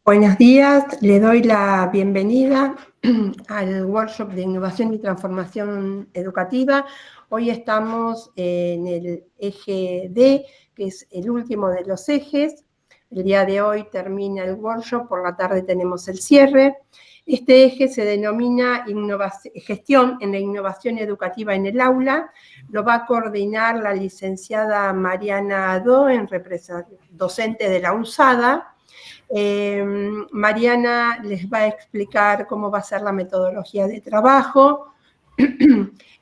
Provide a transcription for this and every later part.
Buenos días, le doy la bienvenida al workshop de innovación y transformación educativa. Hoy estamos en el eje D, que es el último de los ejes. El día de hoy termina el workshop, por la tarde tenemos el cierre. Este eje se denomina gestión en la innovación educativa en el aula. Lo va a coordinar la licenciada Mariana Do, docente de la USADA. Mariana les va a explicar cómo va a ser la metodología de trabajo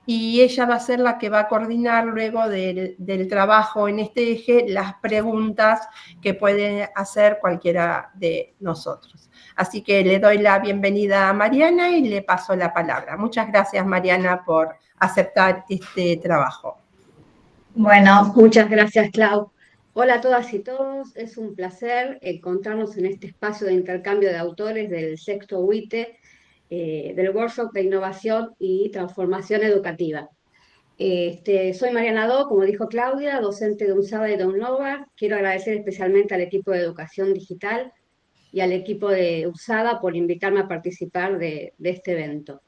y ella va a ser la que va a coordinar luego del trabajo en este eje las preguntas que puede hacer cualquiera de nosotros. Así que le doy la bienvenida a Mariana y le paso la palabra. Muchas gracias, Mariana, por aceptar este trabajo. Bueno, muchas gracias, Clau. Hola a todas y todos, es un placer encontrarnos en este espacio de intercambio de autores del sexto UITE, del Workshop de Innovación y Transformación Educativa. Soy Mariana Do, como dijo Claudia, docente de UNSABA y de UNLOVA. Quiero agradecer especialmente al equipo de Educación Digital y al equipo de UNSABA por invitarme a participar de este evento.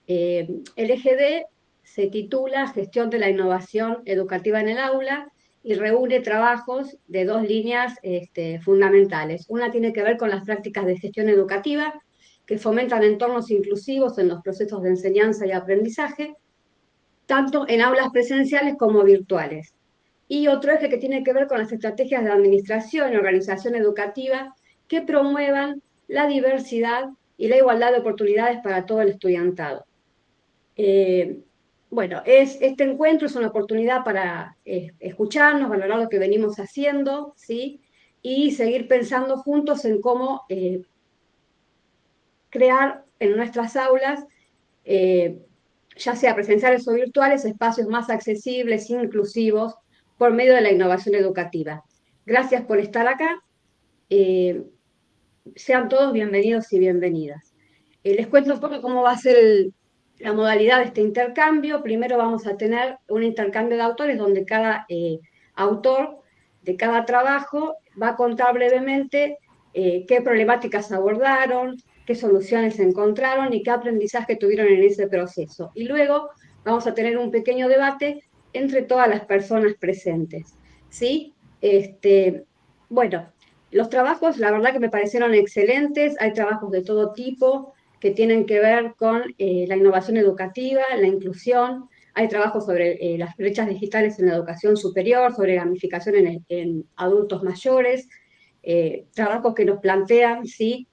El eje D se titula Gestión de la Innovación Educativa en el Aula y reúne trabajos de dos líneas fundamentales. Una tiene que ver con las prácticas de gestión educativa que fomentan entornos inclusivos en los procesos de enseñanza y aprendizaje, tanto en aulas presenciales como virtuales. Y otro eje que tiene que ver con las estrategias de administración y organización educativa que promuevan la diversidad y la igualdad de oportunidades para todo el estudiantado. Este encuentro es una oportunidad para escucharnos, valorar lo que venimos haciendo, ¿sí? Y seguir pensando juntos en cómo crear en nuestras aulas, ya sea presenciales o virtuales, espacios más accesibles, inclusivos, por medio de la innovación educativa. Gracias por estar acá. Sean todos bienvenidos y bienvenidas. Les cuento un poco cómo va a ser la modalidad de este intercambio. Primero vamos a tener un intercambio de autores donde cada autor de cada trabajo va a contar brevemente qué problemáticas abordaron, qué soluciones encontraron y qué aprendizaje tuvieron en ese proceso. Y luego vamos a tener un pequeño debate entre todas las personas presentes, ¿sí? Bueno, los trabajos, la verdad que me parecieron excelentes. Hay trabajos de todo tipo que tienen que ver con la innovación educativa, la inclusión. Hay trabajos sobre las brechas digitales en la educación superior, sobre gamificación en adultos mayores, trabajos que nos plantean, ¿sí?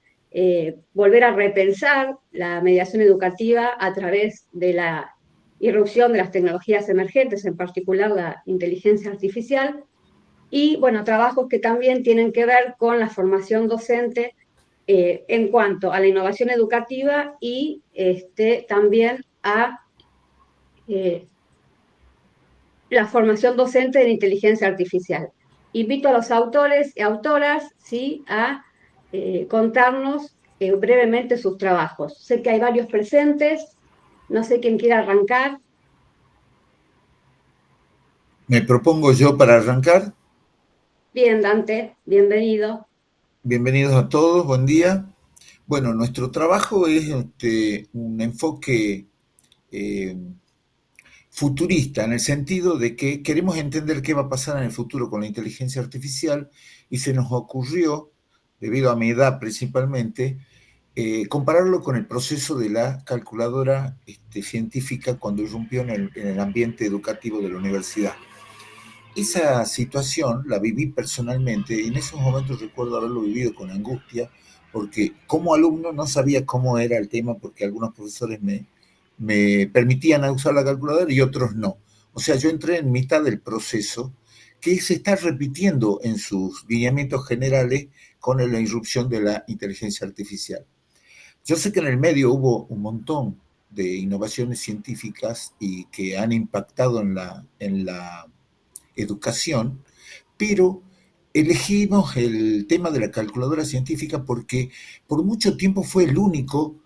Volver a repensar la mediación educativa a través de la irrupción de las tecnologías emergentes, en particular la inteligencia artificial, y bueno, trabajos que también tienen que ver con la formación docente en cuanto a la innovación educativa y también a la formación docente de inteligencia artificial. Invito a los autores y autoras, ¿sí?, a contarnos brevemente sus trabajos. Sé que hay varios presentes, no sé quién quiere arrancar. Me propongo yo para arrancar. Bien, Dante, bienvenido. Bienvenidos a todos, buen día. Bueno, nuestro trabajo es un enfoque futurista, en el sentido de que queremos entender qué va a pasar en el futuro con la inteligencia artificial y se nos ocurrió, debido a mi edad principalmente, compararlo con el proceso de la calculadora científica cuando irrumpió en el ambiente educativo de la universidad. Esa situación la viví personalmente y en esos momentos recuerdo haberlo vivido con angustia porque como alumno no sabía cómo era el tema porque algunos profesores me permitían usar la calculadora y otros no. O sea, yo entré en mitad del proceso que se está repitiendo en sus lineamientos generales con la irrupción de la inteligencia artificial. Yo sé que en el medio hubo un montón de innovaciones científicas y que han impactado en la educación, pero elegimos el tema de la calculadora científica porque por mucho tiempo fue el único,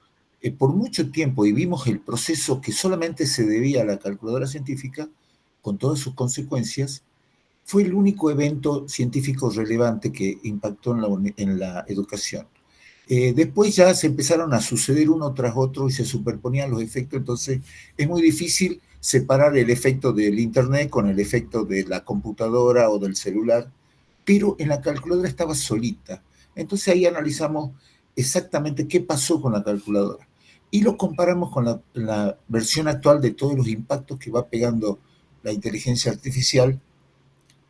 por mucho tiempo, y vimos el proceso que solamente se debía a la calculadora científica, con todas sus consecuencias, fue el único evento científico relevante que impactó en la educación. Después ya se empezaron a suceder uno tras otro y se superponían los efectos, entonces es muy difícil separar el efecto del internet con el efecto de la computadora o del celular, pero en la calculadora estaba solita. Entonces ahí analizamos exactamente qué pasó con la calculadora y lo comparamos con la versión actual de todos los impactos que va pegando la inteligencia artificial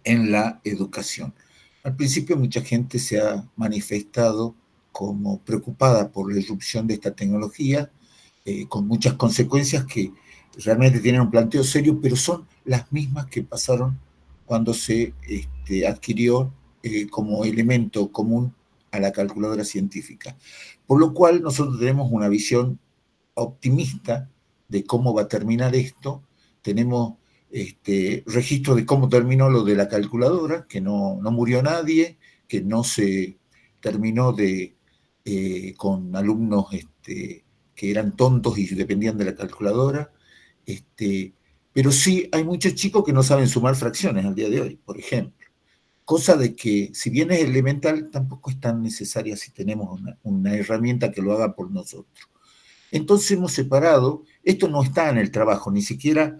en la educación. Al principio mucha gente se ha manifestado como preocupada por la irrupción de esta tecnología, con muchas consecuencias que realmente tienen un planteo serio, pero son las mismas que pasaron cuando se adquirió como elemento común a la calculadora científica. Por lo cual nosotros tenemos una visión optimista de cómo va a terminar esto. Tenemos registro de cómo terminó lo de la calculadora, que no murió nadie, que no se terminó con alumnos que eran tontos y dependían de la calculadora. Pero sí hay muchos chicos que no saben sumar fracciones al día de hoy, por ejemplo. Cosa de que, si bien es elemental, tampoco es tan necesaria si tenemos una herramienta que lo haga por nosotros. Entonces hemos separado, esto no está en el trabajo, ni siquiera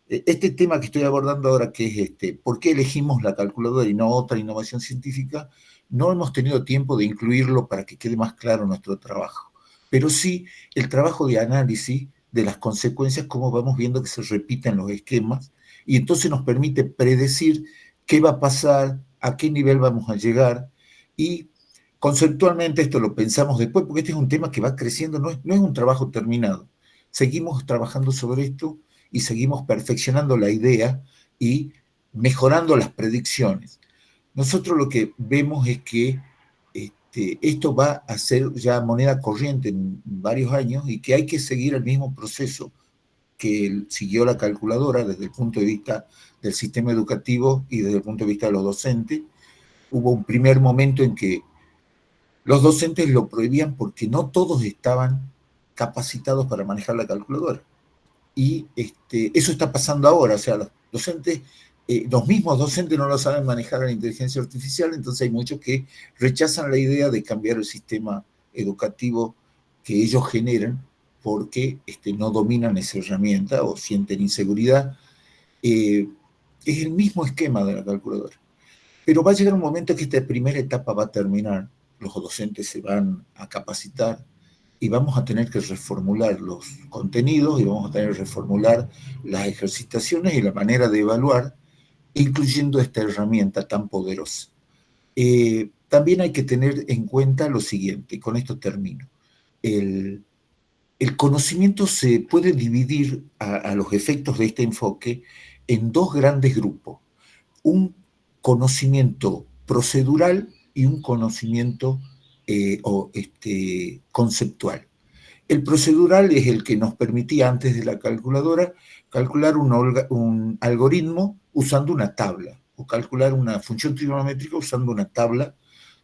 este tema que estoy abordando ahora, que es ¿por qué elegimos la calculadora y no otra innovación científica? No hemos tenido tiempo de incluirlo para que quede más claro nuestro trabajo. Pero sí el trabajo de análisis de las consecuencias, cómo vamos viendo que se repiten los esquemas, y entonces nos permite predecir qué va a pasar, a qué nivel vamos a llegar, y conceptualmente esto lo pensamos después, porque este es un tema que va creciendo, no es un trabajo terminado. Seguimos trabajando sobre esto y seguimos perfeccionando la idea y mejorando las predicciones. Nosotros lo que vemos es que esto va a ser ya moneda corriente en varios años y que hay que seguir el mismo proceso que siguió la calculadora desde el punto de vista del sistema educativo y desde el punto de vista de los docentes. Hubo un primer momento en que los docentes lo prohibían porque no todos estaban capacitados para manejar la calculadora. Y eso está pasando ahora, o sea, los docentes, los mismos docentes no lo saben manejar a la inteligencia artificial, entonces hay muchos que rechazan la idea de cambiar el sistema educativo que ellos generan porque no dominan esa herramienta o sienten inseguridad. Es el mismo esquema de la calculadora. Pero va a llegar un momento que esta primera etapa va a terminar, los docentes se van a capacitar y vamos a tener que reformular los contenidos y vamos a tener que reformular las ejercitaciones y la manera de evaluar, incluyendo esta herramienta tan poderosa. También hay que tener en cuenta lo siguiente, y con esto termino. El conocimiento se puede dividir a los efectos de este enfoque en dos grandes grupos. Un conocimiento procedural y un conocimiento conceptual. El procedural es el que nos permitía antes de la calculadora calcular un algoritmo usando una tabla o calcular una función trigonométrica usando una tabla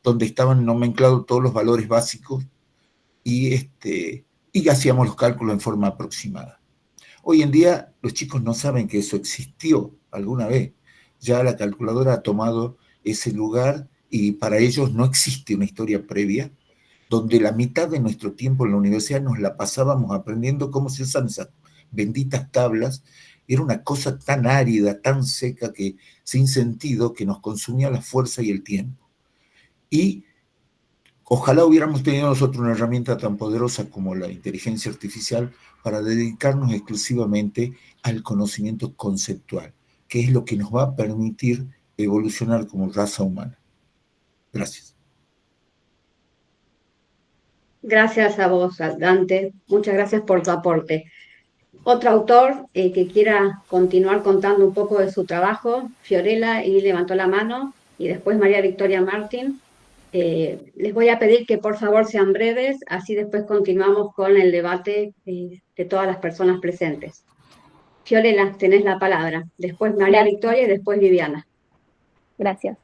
donde estaban nomenclados todos los valores básicos y hacíamos los cálculos en forma aproximada. Hoy en día los chicos no saben que eso existió alguna vez. Ya la calculadora ha tomado ese lugar y para ellos no existe una historia previa, donde la mitad de nuestro tiempo en la universidad nos la pasábamos aprendiendo cómo se usan esas benditas tablas. Era una cosa tan árida, tan seca, sin sentido, que nos consumía la fuerza y el tiempo. Y ojalá hubiéramos tenido nosotros una herramienta tan poderosa como la inteligencia artificial para dedicarnos exclusivamente al conocimiento conceptual, que es lo que nos va a permitir evolucionar como raza humana. Gracias. Gracias a vos, Dante. Muchas gracias por tu aporte. Otro autor que quiera continuar contando un poco de su trabajo, Fiorella, y levantó la mano, y después María Victoria Martín. Les voy a pedir que por favor sean breves, así después continuamos con el debate de todas las personas presentes. Fiorella, tenés la palabra. Después María Gracias. Victoria y después Viviana. Gracias.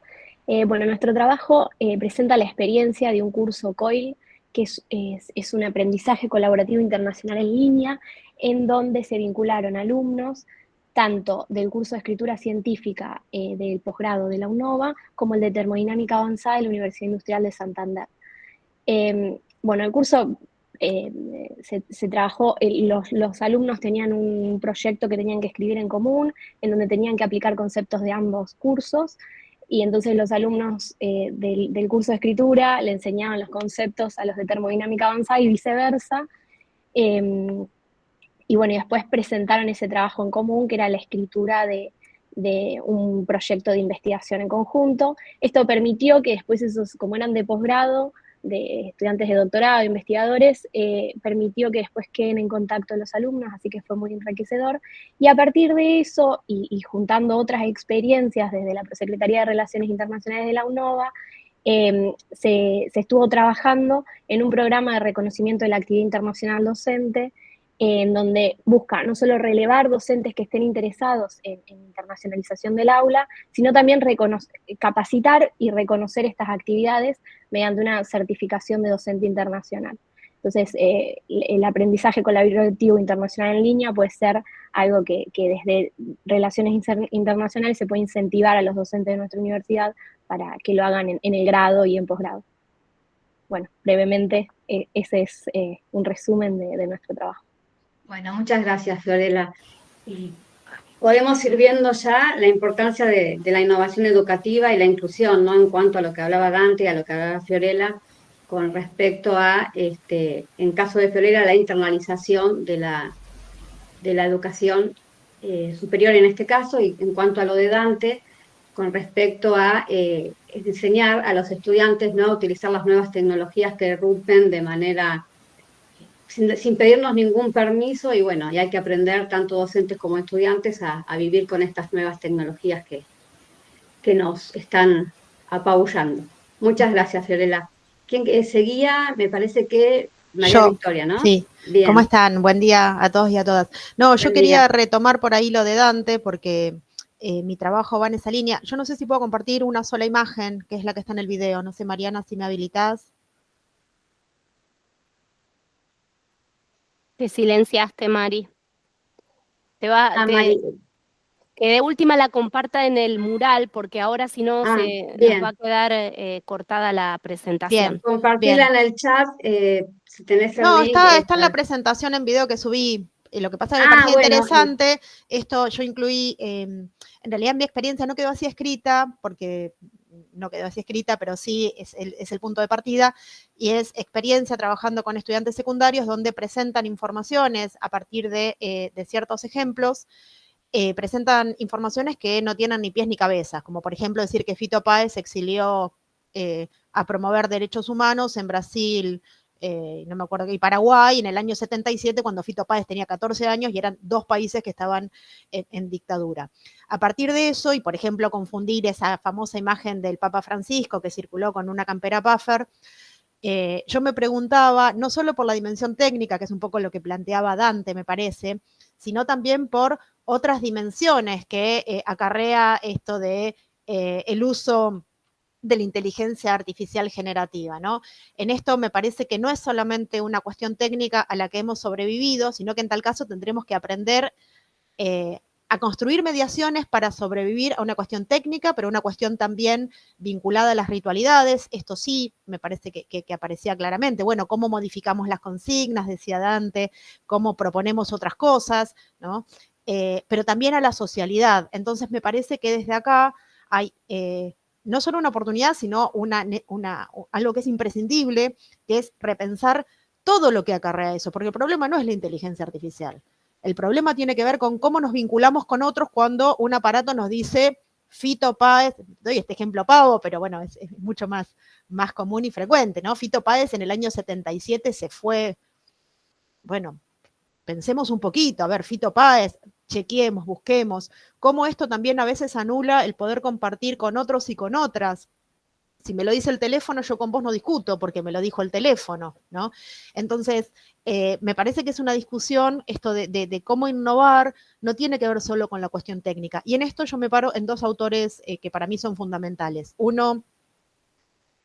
Bueno, nuestro trabajo presenta la experiencia de un curso COIL, que es un aprendizaje colaborativo internacional en línea, en donde se vincularon alumnos tanto del curso de escritura científica del posgrado de la UNOVA como el de termodinámica avanzada de la Universidad Industrial de Santander. Bueno, el curso se trabajó, los alumnos tenían un proyecto que tenían que escribir en común, en donde tenían que aplicar conceptos de ambos cursos, y entonces los alumnos del curso de escritura le enseñaban los conceptos a los de termodinámica avanzada y viceversa. Y bueno, y después presentaron ese trabajo en común, que era la escritura de un proyecto de investigación en conjunto. Esto permitió que después esos, como eran de posgrado, de estudiantes de doctorado, investigadores, permitió que después queden en contacto los alumnos, así que fue muy enriquecedor. Y a partir de eso, y juntando otras experiencias desde la Prosecretaría de Relaciones Internacionales de la UNOVA, se estuvo trabajando en un programa de reconocimiento de la actividad internacional docente, en donde busca no solo relevar docentes que estén interesados en internacionalización del aula, sino también capacitar y reconocer estas actividades mediante una certificación de docente internacional. Entonces, el aprendizaje colaborativo internacional en línea puede ser algo que desde Relaciones Internacionales se puede incentivar a los docentes de nuestra universidad para que lo hagan en el grado y en posgrado. Bueno, brevemente, ese es un resumen de nuestro trabajo. Bueno, muchas gracias, Fiorella. Y podemos ir viendo ya la importancia de la innovación educativa y la inclusión, ¿no? En cuanto a lo que hablaba Dante y a lo que hablaba Fiorella, con respecto a, en caso de Fiorella, la internalización de la educación superior en este caso, y en cuanto a lo de Dante, con respecto a enseñar a los estudiantes, ¿no?, a utilizar las nuevas tecnologías que irrumpen de manera sin pedirnos ningún permiso, y bueno, y hay que aprender, tanto docentes como estudiantes, a vivir con estas nuevas tecnologías que nos están apabullando. Muchas gracias, Fiorella. ¿Quién seguía? Me parece que María Victoria, ¿no? Sí. Bien. ¿Cómo están? Buen día a todos y a todas. No, yo quería retomar por ahí lo de Dante, porque mi trabajo va en esa línea. Yo no sé si puedo compartir una sola imagen, que es la que está en el video. No sé, Mariana, si me habilitás. Te silenciaste, Mari. Mari. Que de última la comparta en el mural, porque ahora si no nos va a quedar cortada la presentación. Bien, compartirla en el chat, si tenés el link. No, está en la presentación en video que subí. Lo que pasa es que me pareció interesante. Esto yo incluí, en realidad mi experiencia no quedó así escrita, porque no quedó así escrita, pero sí es el punto de partida, y es experiencia trabajando con estudiantes secundarios donde presentan informaciones a partir de ciertos ejemplos. Presentan informaciones que no tienen ni pies ni cabezas, como por ejemplo decir que Fito Páez se exilió a promover derechos humanos en Brasil, no me acuerdo qué, y Paraguay en el año 77, cuando Fito Páez tenía 14 años y eran 2 países que estaban en dictadura. A partir de eso, y por ejemplo confundir esa famosa imagen del Papa Francisco que circuló con una campera puffer, yo me preguntaba, no solo por la dimensión técnica, que es un poco lo que planteaba Dante, me parece, sino también por otras dimensiones que acarrea esto de el uso de la inteligencia artificial generativa, ¿no? En esto me parece que no es solamente una cuestión técnica a la que hemos sobrevivido, sino que en tal caso tendremos que aprender a construir mediaciones para sobrevivir a una cuestión técnica, pero una cuestión también vinculada a las ritualidades. Esto sí, me parece que aparecía claramente. Bueno, cómo modificamos las consignas, decía Dante, cómo proponemos otras cosas, ¿no? Pero también a la socialidad. Entonces me parece que desde acá hay no solo una oportunidad, sino algo que es imprescindible, que es repensar todo lo que acarrea eso, porque el problema no es la inteligencia artificial. El problema tiene que ver con cómo nos vinculamos con otros cuando un aparato nos dice Fito Páez, doy este ejemplo pavo, pero bueno, es mucho más común y frecuente, ¿no? Fito Páez en el año 77 se fue, bueno, pensemos un poquito, a ver, Fito Páez, chequeemos, busquemos, cómo esto también a veces anula el poder compartir con otros y con otras. Si me lo dice el teléfono, yo con vos no discuto porque me lo dijo el teléfono, ¿no? Entonces, me parece que es una discusión, esto de cómo innovar, no tiene que ver solo con la cuestión técnica. Y en esto yo me paro en 2 autores que para mí son fundamentales. Uno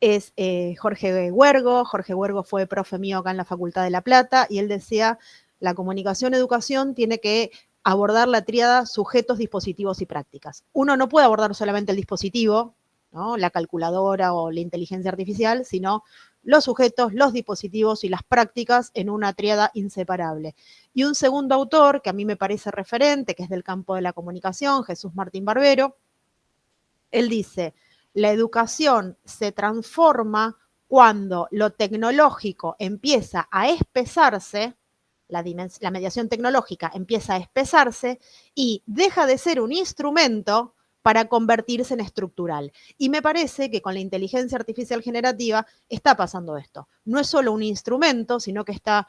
es Jorge Huergo. Jorge Huergo fue profe mío acá en la Facultad de La Plata, y él decía, la comunicación-educación tiene que abordar la tríada sujetos, dispositivos y prácticas. Uno no puede abordar solamente el dispositivo, ¿no? La calculadora o la inteligencia artificial, sino los sujetos, los dispositivos y las prácticas en una tríada inseparable. Y un segundo autor, que a mí me parece referente, que es del campo de la comunicación, Jesús Martín Barbero, él dice, la educación se transforma cuando lo tecnológico empieza a espesarse, la mediación tecnológica empieza a espesarse y deja de ser un instrumento para convertirse en estructural. Y me parece que con la inteligencia artificial generativa está pasando esto. No es solo un instrumento, sino que está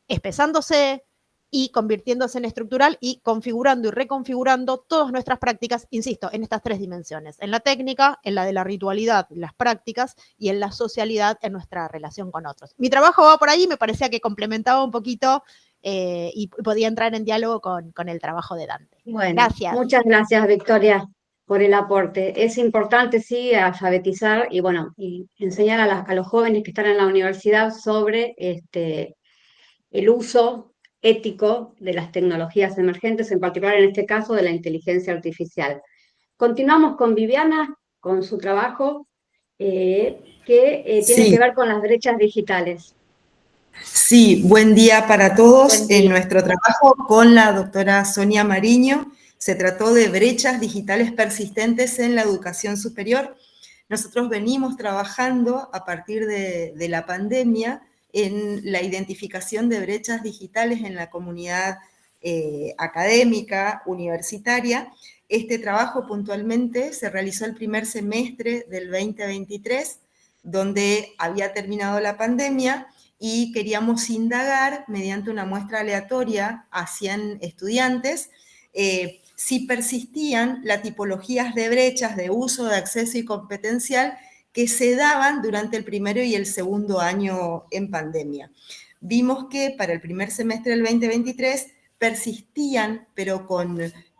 espesándose y convirtiéndose en estructural y configurando y reconfigurando todas nuestras prácticas, insisto, en estas tres dimensiones, en la técnica, en la de la ritualidad, las prácticas, y en la socialidad, en nuestra relación con otros. Mi trabajo va por ahí, me parecía que complementaba un poquito y podía entrar en diálogo con el trabajo de Dante. Bueno, gracias. Muchas gracias, Victoria, por el aporte. Es importante, sí, alfabetizar y, bueno, y enseñar a los jóvenes que están en la universidad sobre el uso ético de las tecnologías emergentes, en particular en este caso de la inteligencia artificial. Continuamos con Viviana, con su trabajo, que tiene que ver con las brechas digitales. Sí, buen día para todos. En nuestro trabajo con la doctora Sonia Mariño se trató de brechas digitales persistentes en la educación superior. Nosotros venimos trabajando a partir de la pandemia en la identificación de brechas digitales en la comunidad académica, universitaria. Este trabajo puntualmente se realizó el primer semestre del 2023, donde había terminado la pandemia, y queríamos indagar mediante una muestra aleatoria a 100 estudiantes si persistían las tipologías de brechas de uso, de acceso y competencial que se daban durante el primero y el segundo año en pandemia. Vimos que para el primer semestre del 2023 persistían, pero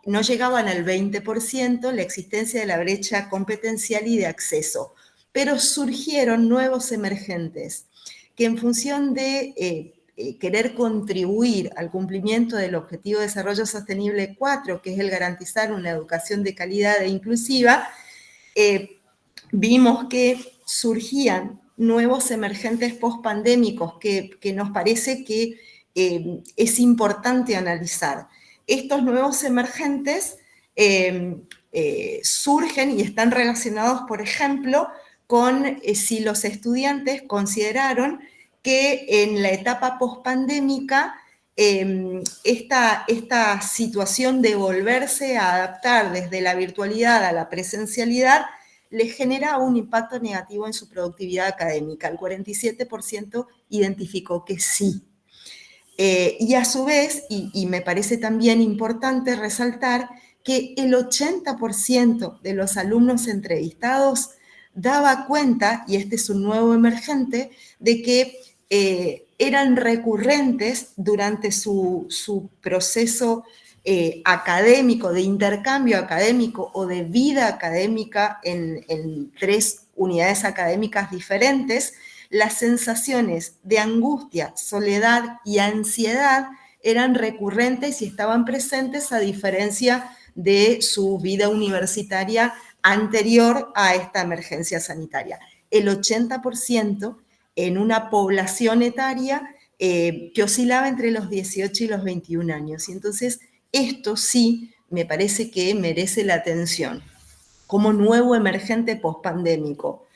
no llegaban al 20%, la existencia de la brecha competencial y de acceso, pero surgieron nuevos emergentes que en función de querer contribuir al cumplimiento del Objetivo de Desarrollo Sostenible 4, que es el garantizar una educación de calidad e inclusiva, vimos que surgían nuevos emergentes post-pandémicos que nos parece que es importante analizar. Estos nuevos emergentes surgen y están relacionados, por ejemplo, con si los estudiantes consideraron que en la etapa pospandémica esta situación de volverse a adaptar desde la virtualidad a la presencialidad les genera un impacto negativo en su productividad académica. El 47% identificó que sí. Y a su vez, y me parece también importante resaltar, que el 80% de los alumnos entrevistados daba cuenta, y este es un nuevo emergente, de que eran recurrentes durante su proceso académico, de intercambio académico o de vida académica en 3 unidades académicas diferentes, las sensaciones de angustia, soledad y ansiedad eran recurrentes y estaban presentes a diferencia de su vida universitaria anterior a esta emergencia sanitaria. El 80% en una población etaria que oscilaba entre los 18 y los 21 años. Y entonces esto sí me parece que merece la atención como nuevo emergente pospandémico.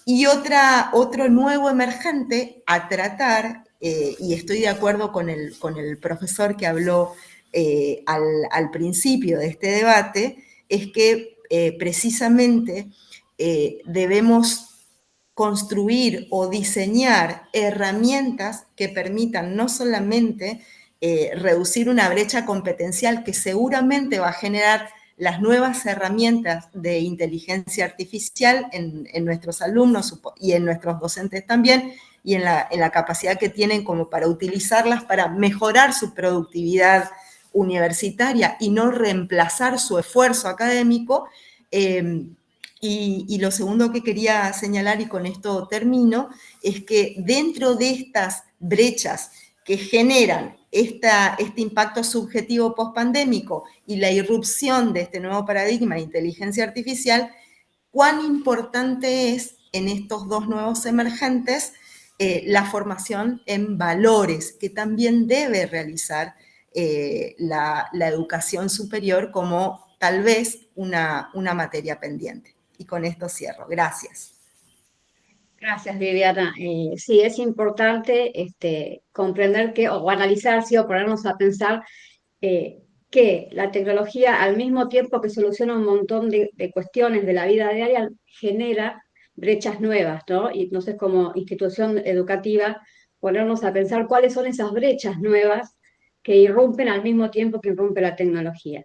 Y otro nuevo emergente a tratar, y estoy de acuerdo con el profesor que habló al principio de este debate, es que precisamente debemos construir o diseñar herramientas que permitan no solamente reducir una brecha competencial que seguramente va a generar las nuevas herramientas de inteligencia artificial en nuestros alumnos y en nuestros docentes también, y en la capacidad que tienen como para utilizarlas para mejorar su productividad universitaria y no reemplazar su esfuerzo académico. Y lo segundo que quería señalar, y con esto termino, es que dentro de estas brechas que generan este impacto subjetivo pospandémico y la irrupción de este nuevo paradigma de inteligencia artificial, cuán importante es en estos dos nuevos emergentes la formación en valores, que también debe realizar la educación superior como tal vez una materia pendiente. Y con esto cierro. Gracias. Gracias, Viviana. Sí, es importante comprender que, o analizar, sí, o ponernos a pensar que la tecnología, al mismo tiempo que soluciona un montón de cuestiones de la vida diaria, genera brechas nuevas, ¿no? Y entonces, como institución educativa, ponernos a pensar cuáles son esas brechas nuevas que irrumpen al mismo tiempo que irrumpe la tecnología.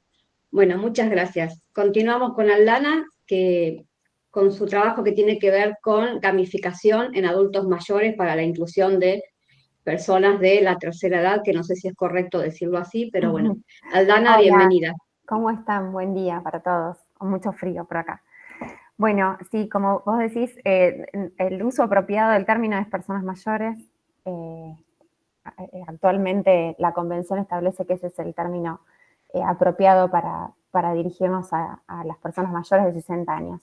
Bueno, muchas gracias. Continuamos con Aldana, con su trabajo que tiene que ver con gamificación en adultos mayores para la inclusión de personas de la tercera edad, que no sé si es correcto decirlo así, pero bueno. Aldana, Hola, bienvenida. ¿cómo están? Buen día para todos. Con mucho frío por acá. Bueno, sí, como vos decís, el uso apropiado del término es personas mayores. Actualmente la convención establece que ese es el término apropiado para dirigirnos a las personas mayores de 60 años.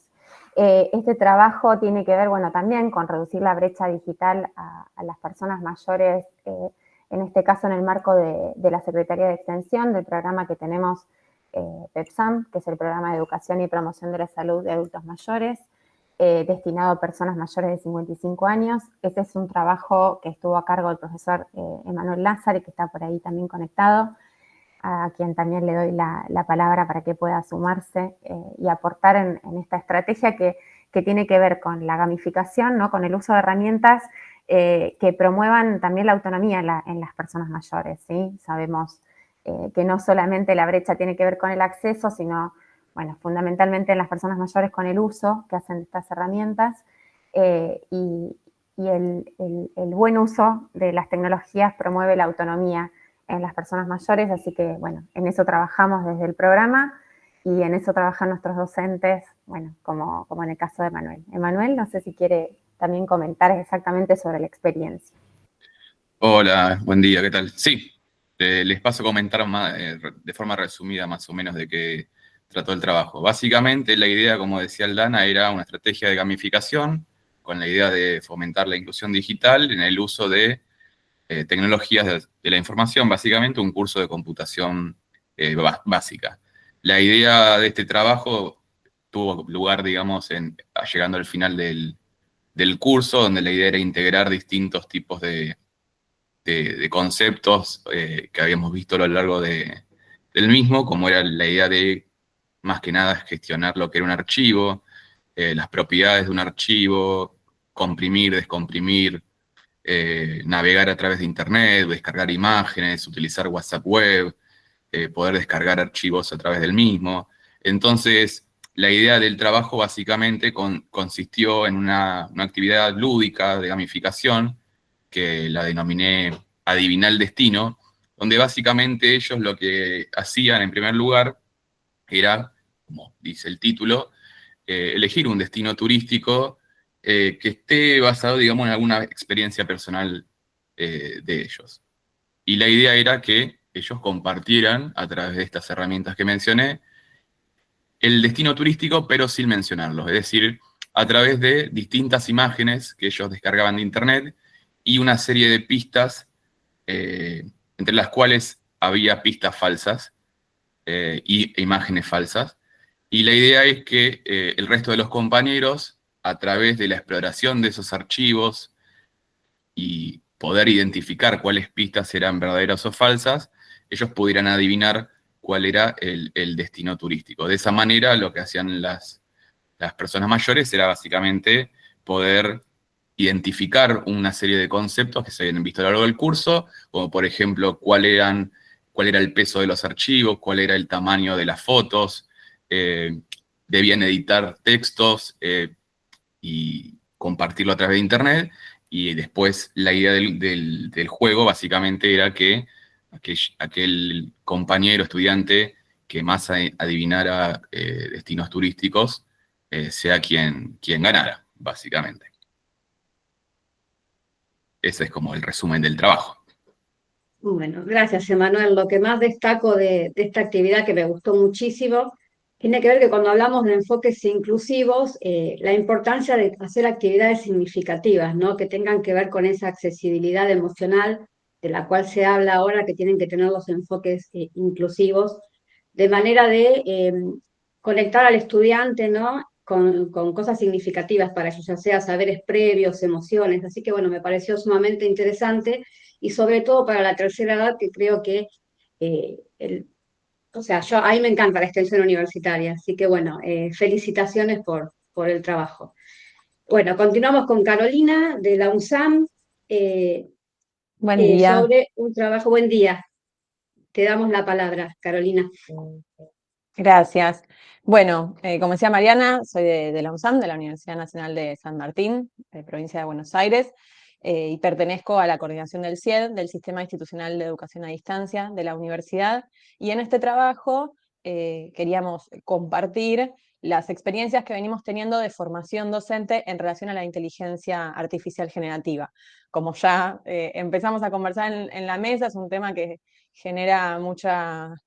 Este trabajo tiene que ver, bueno, también con reducir la brecha digital a las personas mayores, en este caso en el marco de la Secretaría de Extensión, del programa que tenemos PEPSAM, que es el Programa de Educación y Promoción de la Salud de Adultos Mayores, destinado a personas mayores de 55 años. Este es un trabajo que estuvo a cargo del profesor Emanuel Lázaro, que está por ahí también conectado, a quien también le doy la palabra para que pueda sumarse y aportar en esta estrategia que tiene que ver con la gamificación, ¿no? Con el uso de herramientas que promuevan también la autonomía en las personas mayores, ¿sí? Sabemos que no solamente la brecha tiene que ver con el acceso, sino, bueno, fundamentalmente en las personas mayores con el uso que hacen de estas herramientas y el buen uso de las tecnologías promueve la autonomía en las personas mayores, así que, bueno, en eso trabajamos desde el programa y en eso trabajan nuestros docentes, bueno, como en el caso de Emanuel. Emanuel, no sé si quiere también comentar exactamente sobre la experiencia. Hola, buen día, ¿qué tal? Sí, les paso a comentar de forma resumida más o menos de qué trató el trabajo. Básicamente la idea, como decía Aldana, era una estrategia de gamificación con la idea de fomentar la inclusión digital en el uso de tecnologías de la información, básicamente un curso de computación básica. La idea de este trabajo tuvo lugar, digamos, llegando al final del curso, donde la idea era integrar distintos tipos de conceptos que habíamos visto a lo largo del mismo, como era la idea de, más que nada, gestionar lo que era un archivo, las propiedades de un archivo, comprimir, descomprimir, navegar a través de internet, descargar imágenes, utilizar WhatsApp web, poder descargar archivos a través del mismo. Entonces, la idea del trabajo básicamente consistió en una actividad lúdica de gamificación que la denominé Adivinar el Destino, donde básicamente ellos lo que hacían en primer lugar era, como dice el título, elegir un destino turístico que esté basado, digamos, en alguna experiencia personal de ellos. Y la idea era que ellos compartieran, a través de estas herramientas que mencioné, el destino turístico, pero sin mencionarlo. Es decir, a través de distintas imágenes que ellos descargaban de internet y una serie de pistas, entre las cuales había pistas falsas e imágenes falsas. Y la idea es que el resto de los compañeros, a través de la exploración de esos archivos y poder identificar cuáles pistas eran verdaderas o falsas, ellos pudieran adivinar cuál era el destino turístico. De esa manera, lo que hacían las personas mayores era básicamente poder identificar una serie de conceptos que se habían visto a lo largo del curso, como por ejemplo cuál era el peso de los archivos, cuál era el tamaño de las fotos, debían editar textos y compartirlo a través de internet, y después la idea del juego básicamente era que aquel compañero, estudiante que más adivinara destinos turísticos sea quien ganara, básicamente. Ese es como el resumen del trabajo. Bueno, gracias, Emanuel. Lo que más destaco de esta actividad que me gustó muchísimo Tiene que ver que cuando hablamos de enfoques inclusivos, la importancia de hacer actividades significativas, ¿no? Que tengan que ver con esa accesibilidad emocional de la cual se habla ahora, que tienen que tener los enfoques inclusivos, de manera de conectar al estudiante, ¿no? Con cosas significativas para ellos, ya sea saberes previos, emociones. Así que bueno, me pareció sumamente interesante y sobre todo para la tercera edad, que creo que a mí me encanta la extensión universitaria, así que bueno, felicitaciones por el trabajo. Bueno, continuamos con Carolina de la UNSAM. Buen día. Sobre un trabajo, buen día. Te damos la palabra, Carolina. Gracias. Bueno, como decía Mariana, soy de la UNSAM, de la Universidad Nacional de San Martín, de provincia de Buenos Aires, y pertenezco a la coordinación del CIED, del Sistema Institucional de Educación a Distancia de la universidad, y en este trabajo queríamos compartir las experiencias que venimos teniendo de formación docente en relación a la inteligencia artificial generativa. Como ya empezamos a conversar en la mesa, es un tema que genera muchas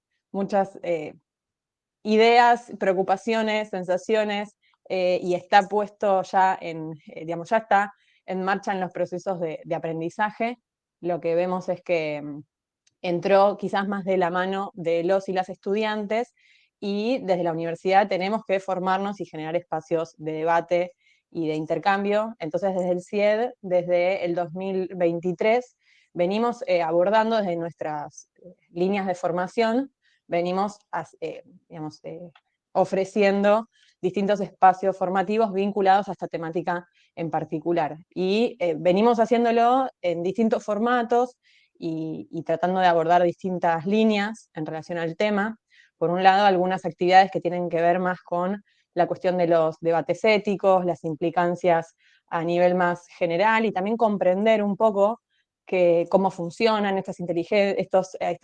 ideas, preocupaciones, sensaciones, y está puesto ya digamos, ya está en marcha en los procesos de aprendizaje. Lo que vemos es que entró quizás más de la mano de los y las estudiantes, y desde la universidad tenemos que formarnos y generar espacios de debate y de intercambio. Entonces desde el CIED, desde el 2023, venimos abordando desde nuestras líneas de formación, venimos ofreciendo distintos espacios formativos vinculados a esta temática en particular. Y venimos haciéndolo en distintos formatos y tratando de abordar distintas líneas en relación al tema. Por un lado, algunas actividades que tienen que ver más con la cuestión de los debates éticos, las implicancias a nivel más general, y también comprender un poco cómo funcionan estas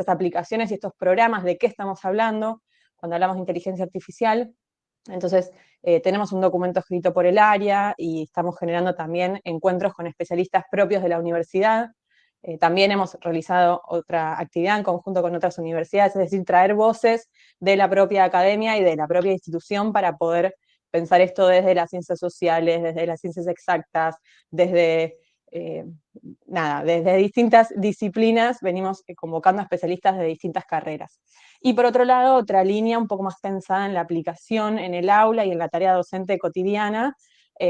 aplicaciones y estos programas, de qué estamos hablando cuando hablamos de inteligencia artificial. Entonces, tenemos un documento escrito por el área y estamos generando también encuentros con especialistas propios de la universidad. También hemos realizado otra actividad en conjunto con otras universidades, es decir, traer voces de la propia academia y de la propia institución para poder pensar esto desde las ciencias sociales, desde las ciencias exactas, desde distintas disciplinas. Venimos convocando a especialistas de distintas carreras. Y por otro lado, otra línea un poco más pensada en la aplicación en el aula y en la tarea docente cotidiana,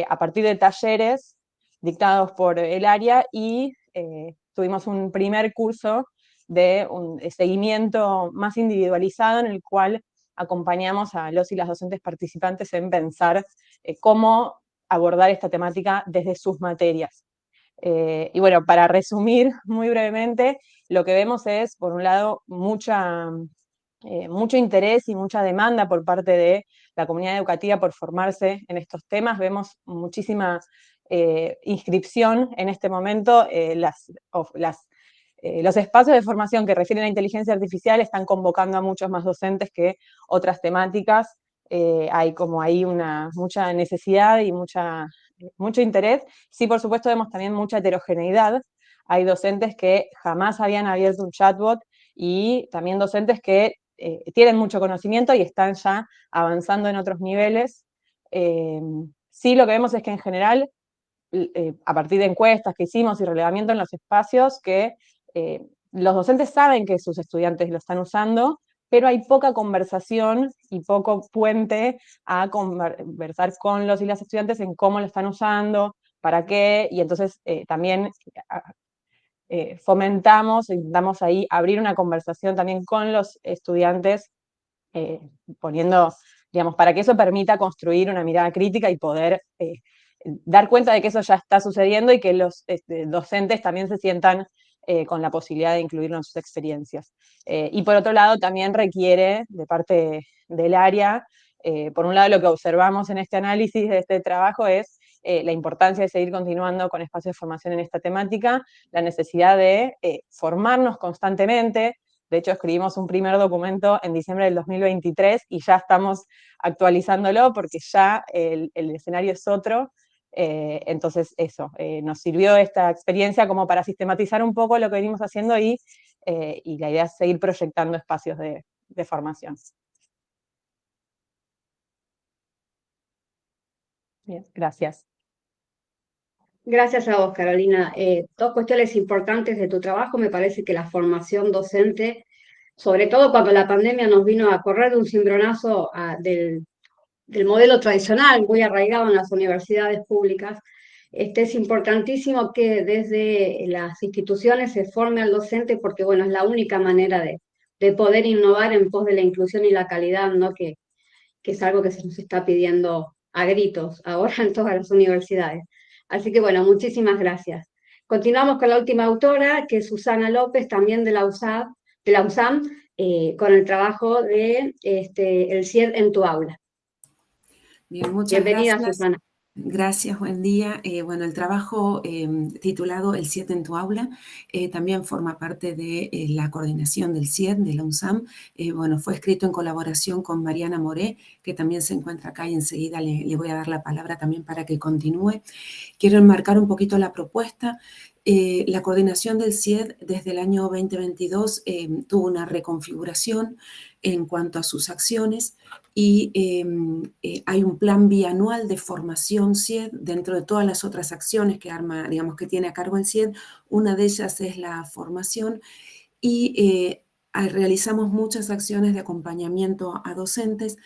a partir de talleres dictados por el área, y tuvimos un primer curso de seguimiento más individualizado, en el cual acompañamos a los y las docentes participantes en pensar cómo abordar esta temática desde sus materias. Y bueno, para resumir muy brevemente, lo que vemos es, por un lado, mucho interés y mucha demanda por parte de la comunidad educativa por formarse en estos temas. Vemos muchísima inscripción en este momento. Los espacios de formación que refieren a inteligencia artificial están convocando a muchos más docentes que otras temáticas. Hay como ahí mucha necesidad y mucho interés. Sí, por supuesto, vemos también mucha heterogeneidad. Hay docentes que jamás habían abierto un chatbot, y también docentes que tienen mucho conocimiento y están ya avanzando en otros niveles. Sí, lo que vemos es que en general, a partir de encuestas que hicimos y relevamiento en los espacios, que los docentes saben que sus estudiantes lo están usando, pero hay poca conversación y poco puente a conversar con los y las estudiantes en cómo lo están usando, para qué, y entonces también intentamos ahí abrir una conversación también con los estudiantes, poniendo, digamos, para que eso permita construir una mirada crítica y poder dar cuenta de que eso ya está sucediendo, y que los docentes también se sientan con la posibilidad de incluirlo en sus experiencias. Y por otro lado, también requiere, de parte del área, por un lado, lo que observamos en este análisis de este trabajo es la importancia de seguir continuando con espacios de formación en esta temática, la necesidad de formarnos constantemente. De hecho, escribimos un primer documento en diciembre del 2023 y ya estamos actualizándolo porque ya el escenario es otro. Entonces eso, nos sirvió esta experiencia como para sistematizar un poco lo que venimos haciendo, y la idea es seguir proyectando espacios de formación. Bien, gracias. Gracias a vos, Carolina. Dos cuestiones importantes de tu trabajo. Me parece que la formación docente, sobre todo cuando la pandemia nos vino a correr de un cimbronazo del modelo tradicional, muy arraigado en las universidades públicas, es importantísimo que desde las instituciones se forme al docente porque, bueno, es la única manera de poder innovar en pos de la inclusión y la calidad, ¿no? Que es algo que se nos está pidiendo a gritos ahora en todas las universidades. Así que, bueno, muchísimas gracias. Continuamos con la última autora, que es Susana López, también de la USAM, con el trabajo de el CIED en tu aula. Bien, muchas Bienvenida, gracias. Susana. Gracias, buen día. Bueno, el trabajo titulado El CIED en tu aula también forma parte de la coordinación del CIED, de la UNSAM. Bueno, fue escrito en colaboración con Mariana Moré, que también se encuentra acá y enseguida le voy a dar la palabra también para que continúe. Quiero enmarcar un poquito la propuesta. La coordinación del CIED desde el año 2022 tuvo una reconfiguración en cuanto a sus acciones y hay un plan bianual de formación CIED dentro de todas las otras acciones que arma, digamos, que tiene a cargo el CIED. Una de ellas es la formación y realizamos muchas acciones de acompañamiento a docentes.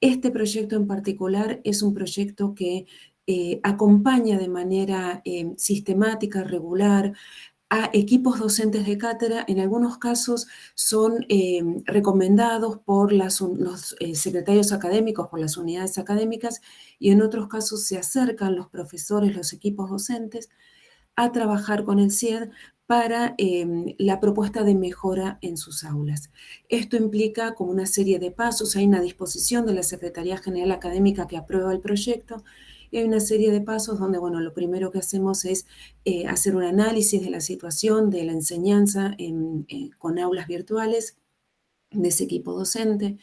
Este proyecto en particular es un proyecto que acompaña de manera sistemática, regular, a equipos docentes de cátedra. En algunos casos son recomendados por los secretarios académicos, por las unidades académicas, y en otros casos se acercan los profesores, los equipos docentes, a trabajar con el CIED para la propuesta de mejora en sus aulas. Esto implica como una serie de pasos. Hay una disposición de la Secretaría General Académica que aprueba el proyecto y hay una serie de pasos donde, bueno, lo primero que hacemos es hacer un análisis de la situación de la enseñanza con aulas virtuales de ese equipo docente.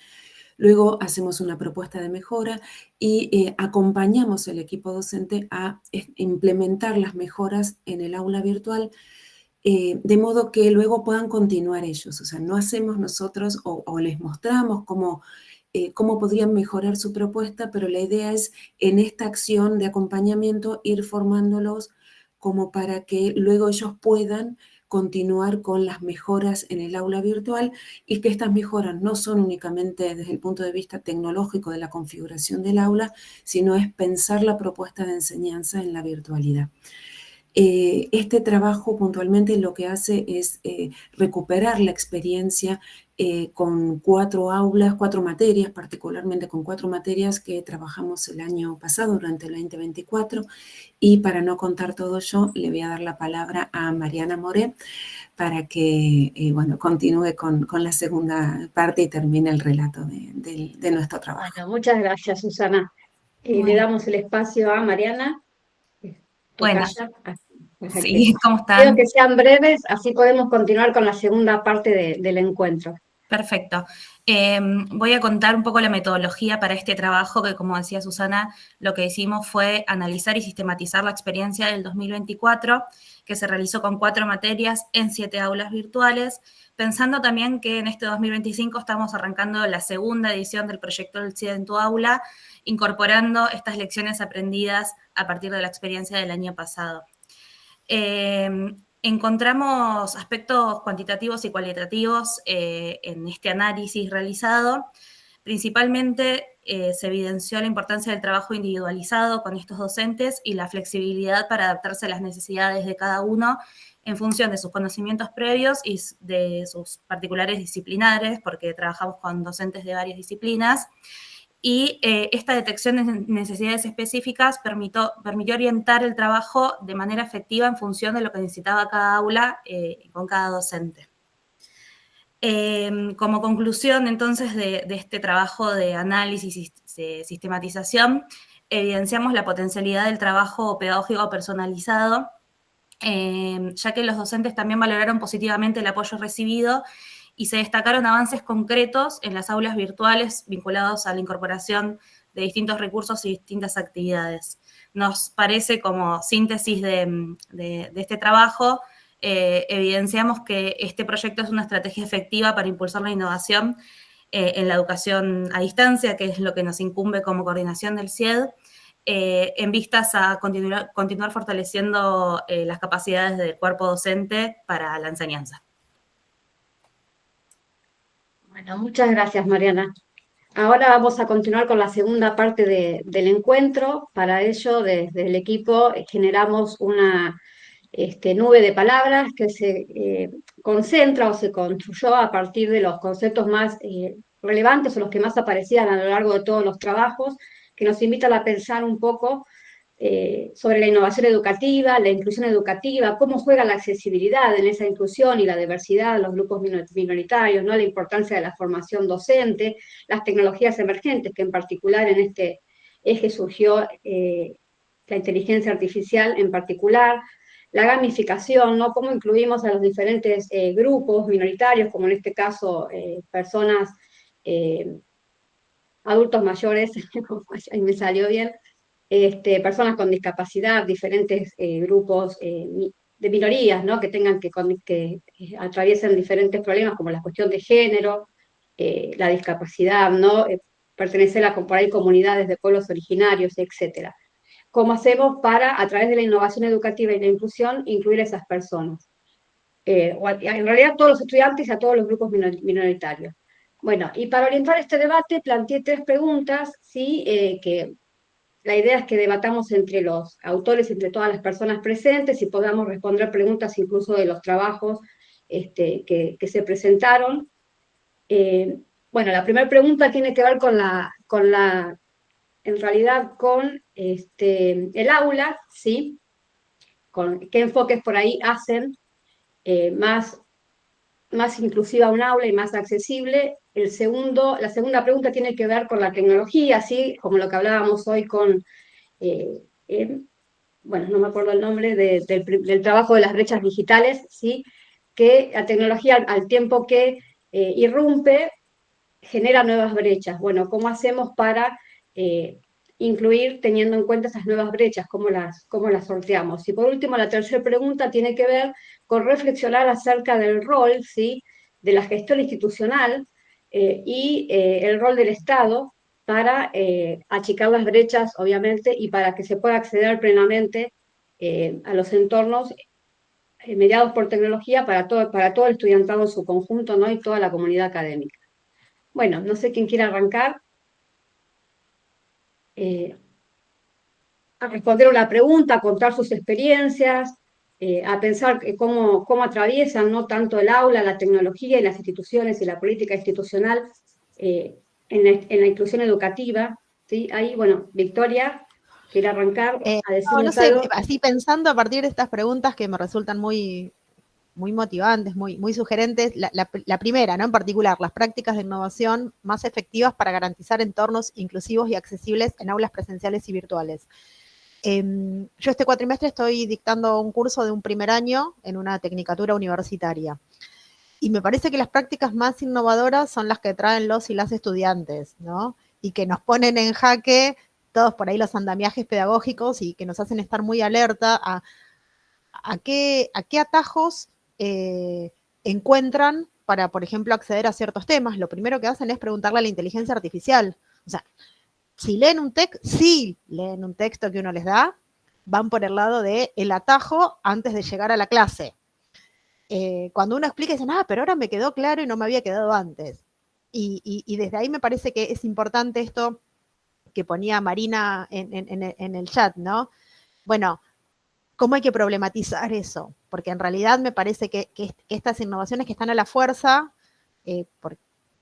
Luego hacemos una propuesta de mejora y acompañamos al equipo docente a implementar las mejoras en el aula virtual de modo que luego puedan continuar ellos. O sea, no hacemos nosotros o les mostramos cómo podrían mejorar su propuesta, pero la idea es en esta acción de acompañamiento ir formándolos como para que luego ellos puedan continuar con las mejoras en el aula virtual y que estas mejoras no son únicamente desde el punto de vista tecnológico de la configuración del aula, sino es pensar la propuesta de enseñanza en la virtualidad. Este trabajo puntualmente lo que hace es recuperar la experiencia con 4 materias, particularmente con 4 materias que trabajamos el año pasado durante el 2024, y para no contar todo yo, le voy a dar la palabra a Mariana Moré para que bueno, continúe con la segunda parte y termine el relato de nuestro trabajo. Bueno, muchas gracias, Susana. Bueno. Le damos el espacio a Mariana. Bueno, sí, ¿cómo están? Quiero que sean breves, así podemos continuar con la segunda parte del encuentro. Perfecto. Voy a contar un poco la metodología para este trabajo que, como decía Susana, lo que hicimos fue analizar y sistematizar la experiencia del 2024, que se realizó con 4 materias en 7 aulas virtuales, pensando también que en este 2025 estamos arrancando la segunda edición del proyecto del CIED en tu aula, incorporando estas lecciones aprendidas a partir de la experiencia del año pasado. Encontramos aspectos cuantitativos y cualitativos en este análisis realizado. Principalmente se evidenció la importancia del trabajo individualizado con estos docentes y la flexibilidad para adaptarse a las necesidades de cada uno en función de sus conocimientos previos y de sus particulares disciplinares, porque trabajamos con docentes de varias disciplinas. Y esta detección de necesidades específicas permitió orientar el trabajo de manera efectiva en función de lo que necesitaba cada aula con cada docente. Como conclusión, entonces, de este trabajo de análisis y sistematización, evidenciamos la potencialidad del trabajo pedagógico personalizado, ya que los docentes también valoraron positivamente el apoyo recibido y se destacaron avances concretos en las aulas virtuales vinculados a la incorporación de distintos recursos y distintas actividades. Nos parece, como síntesis de este trabajo, evidenciamos que este proyecto es una estrategia efectiva para impulsar la innovación en la educación a distancia, que es lo que nos incumbe como coordinación del CIED, en vistas a continuar fortaleciendo las capacidades del cuerpo docente para la enseñanza. Bueno, muchas gracias, Mariana. Ahora vamos a continuar con la segunda parte del encuentro. Para ello, desde el equipo generamos una nube de palabras que se concentra o se construyó a partir de los conceptos más relevantes o los que más aparecían a lo largo de todos los trabajos, que nos invitan a pensar un poco sobre la innovación educativa, la inclusión educativa, cómo juega la accesibilidad en esa inclusión y la diversidad de los grupos minoritarios, ¿no? La importancia de la formación docente, las tecnologías emergentes, que en particular en este eje surgió la inteligencia artificial en particular, la gamificación, ¿no? Cómo incluimos a los diferentes grupos minoritarios, como en este caso personas, adultos mayores, ahí me salió bien, personas con discapacidad, diferentes grupos de minorías, ¿no? Que tengan que atraviesen diferentes problemas como la cuestión de género, la discapacidad, ¿no? Pertenecer a por ahí comunidades de pueblos originarios, etcétera. ¿Cómo hacemos para, a través de la innovación educativa y la inclusión, incluir a esas personas? En realidad a todos los estudiantes y a todos los grupos minoritarios. Bueno, y para orientar este debate planteé 3 preguntas, ¿sí? Que la idea es que debatamos entre los autores, entre todas las personas presentes, y podamos responder preguntas incluso de los trabajos que se presentaron. Bueno, la primera pregunta tiene que ver en realidad con el aula, ¿sí? Con qué enfoques por ahí hacen más inclusiva un aula y más accesible. La segunda pregunta tiene que ver con la tecnología, ¿sí? Como lo que hablábamos hoy con, bueno, no me acuerdo el nombre, del trabajo de las brechas digitales, ¿sí? Que la tecnología, al tiempo que irrumpe, genera nuevas brechas. Bueno, ¿cómo hacemos para incluir teniendo en cuenta esas nuevas brechas? ¿Cómo las sorteamos? Y por último, la tercera pregunta tiene que ver con reflexionar acerca del rol, ¿sí? De la gestión institucional y el rol del Estado para achicar las brechas, obviamente, y para que se pueda acceder plenamente a los entornos mediados por tecnología para todo el estudiantado en su conjunto, ¿no? Y toda la comunidad académica. Bueno, no sé quién quiere arrancar a responder una pregunta, a contar sus experiencias, a pensar cómo atraviesan no tanto el aula, la tecnología y las instituciones y la política institucional en la inclusión educativa, ¿sí? Ahí, bueno, Victoria, quiere arrancar a decirnos no sé, algo. Así pensando a partir de estas preguntas que me resultan muy motivantes, muy sugerentes. La primera, ¿no? En particular, las prácticas de innovación más efectivas para garantizar entornos inclusivos y accesibles en aulas presenciales y virtuales. Yo este cuatrimestre estoy dictando un curso de un primer año en una tecnicatura universitaria. Y me parece que las prácticas más innovadoras son las que traen los y las estudiantes, ¿no? Y que nos ponen en jaque todos por ahí los andamiajes pedagógicos y que nos hacen estar muy alerta a qué atajos encuentran para, por ejemplo, acceder a ciertos temas. Lo primero que hacen es preguntarle a la inteligencia artificial. O sea, si leen un texto que uno les da, van por el lado del atajo antes de llegar a la clase. Cuando uno explica, dicen, pero ahora me quedó claro y no me había quedado antes. Y desde ahí me parece que es importante esto que ponía Marina en el chat, ¿no? Bueno, ¿cómo hay que problematizar eso? Porque en realidad me parece que estas innovaciones que están a la fuerza,